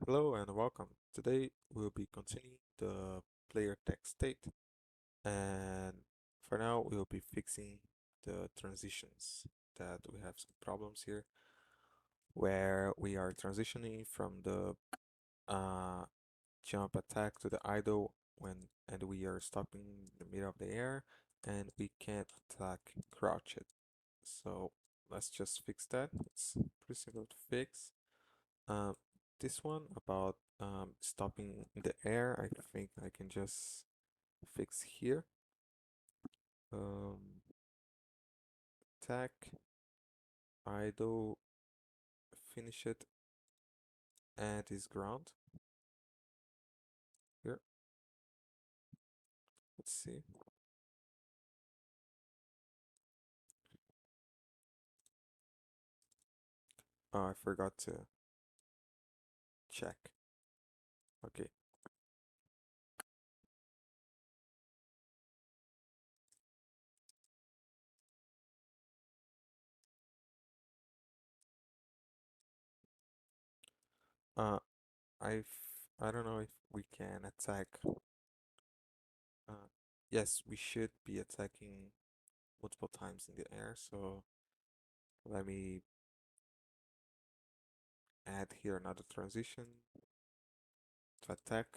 Hello and welcome. Today we'll be continuing the player text state, and for now we'll be fixing the transitions that we have some problems here where we are transitioning from the uh, jump attack to the idle and we are stopping in the middle of the air and we can't attack crouch it. So let's just fix that. It's pretty simple to fix. Um, this one about stopping in the air, I think I can just fix here. Um, Attack, idle, finish it, and is ground. Here, let's see. Oh, I forgot to check. Okay. Uh, I don't know if we can attack. Uh, yes, we should be attacking multiple times in the air. So let me add here another transition to attack.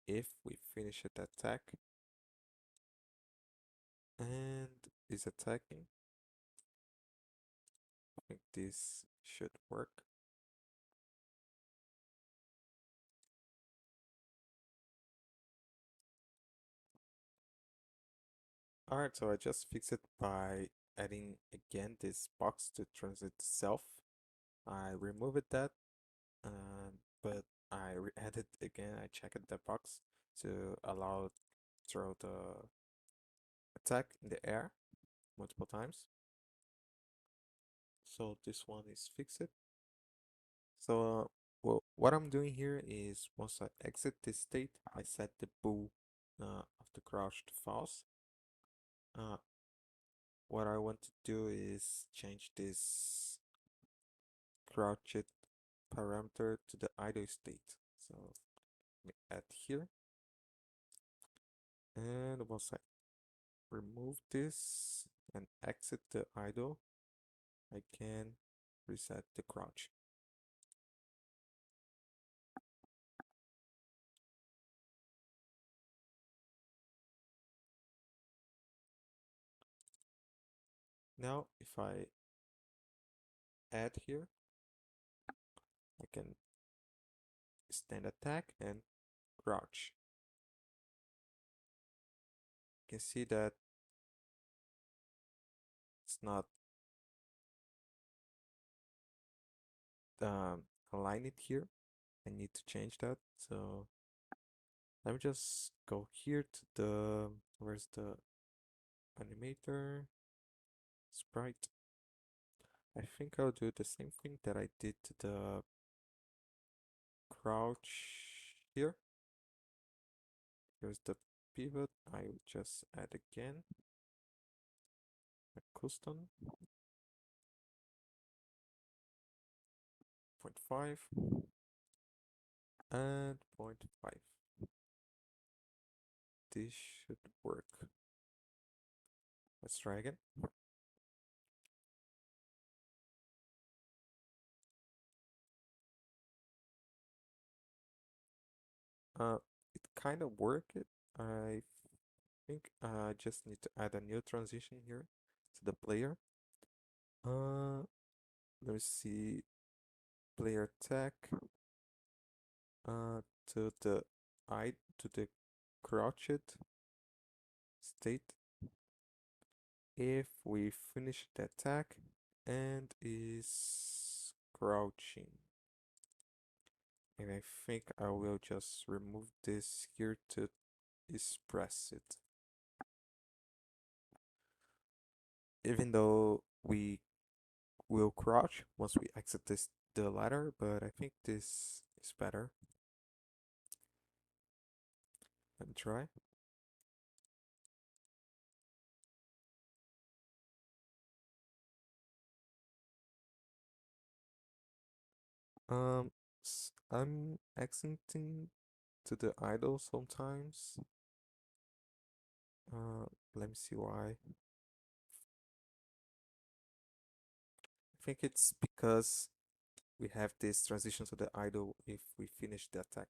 If we finish that attack and is attacking, I think this should work. Alright, so I just fixed it by adding again this box to transit self. I removed that, but I added again, I checked the box to allow throw the attack in the air multiple times. So this one is fixed. So well, what I'm doing here is once I exit this state, I set the bool of the crouch to false. Uh, what I want to do is change this crouched parameter to the idle state. So let me add here. And once I remove this and exit the idle, I can reset the crouch. Now, if I add here, I can stand attack and crouch. You can see that it's not um, align it here. I need to change that. So let me just go here to the, where's the animator? Sprite. I think I'll do the same thing that I did to the crouch here. Here's the pivot. I will just add again a custom 0.5 and 0.5. This should work. Let's try again. Uh, it kind of worked. I think I just need to add a new transition here to the player. Let's see, player tag uh to the I to the crouched state if we finish the attack and is crouching. And I think I will just remove this here to express it. Even though we will crouch once we exit the ladder, but I think this is better. Let me try. I'm accenting to the idle sometimes. Let me see why. I think it's because we have this transition to the idle if we finish the attack.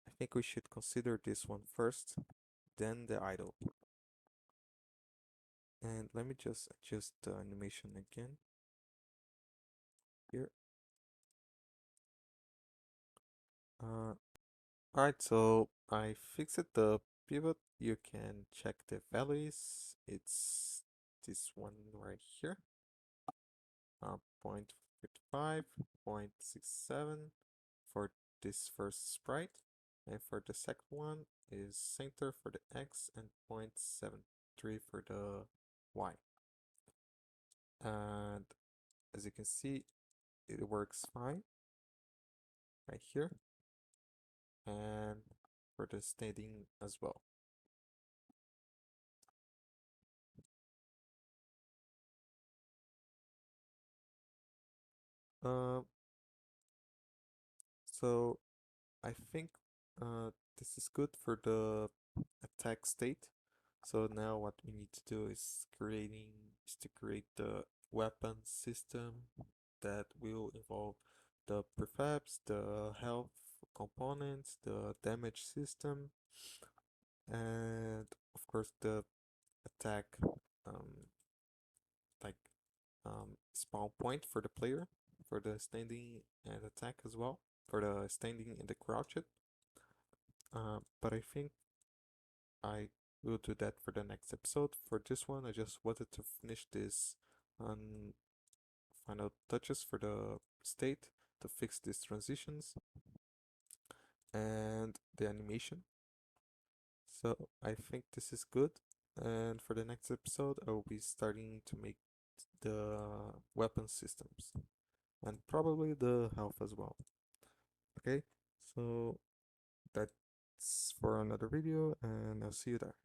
I think we should consider this one first, then the idle. And let me just adjust the animation again here. Alright, so I fixed the pivot. You can check the values. It's this one right here. 0.55, 0.67 for this first sprite. And for the second one is center for the X and 0.73 for the Y. And as you can see, it works fine right here. And for the standing as well. Um, so I think this is good for the attack state. So now what we need to do is to create the weapon system that will involve the prefabs, the health components, the damage system, and of course the attack um, like spawn point for the player for the standing and attack as well for the standing and the crouched. But I think I will do that for the next episode. For this one, I just wanted to finish this final touches for the state to fix these transitions and the animation. So I think this is good. And for the next episode, I will be starting to make the weapon systems and probably the health as well. Okay, so that's for another video, and I'll see you there.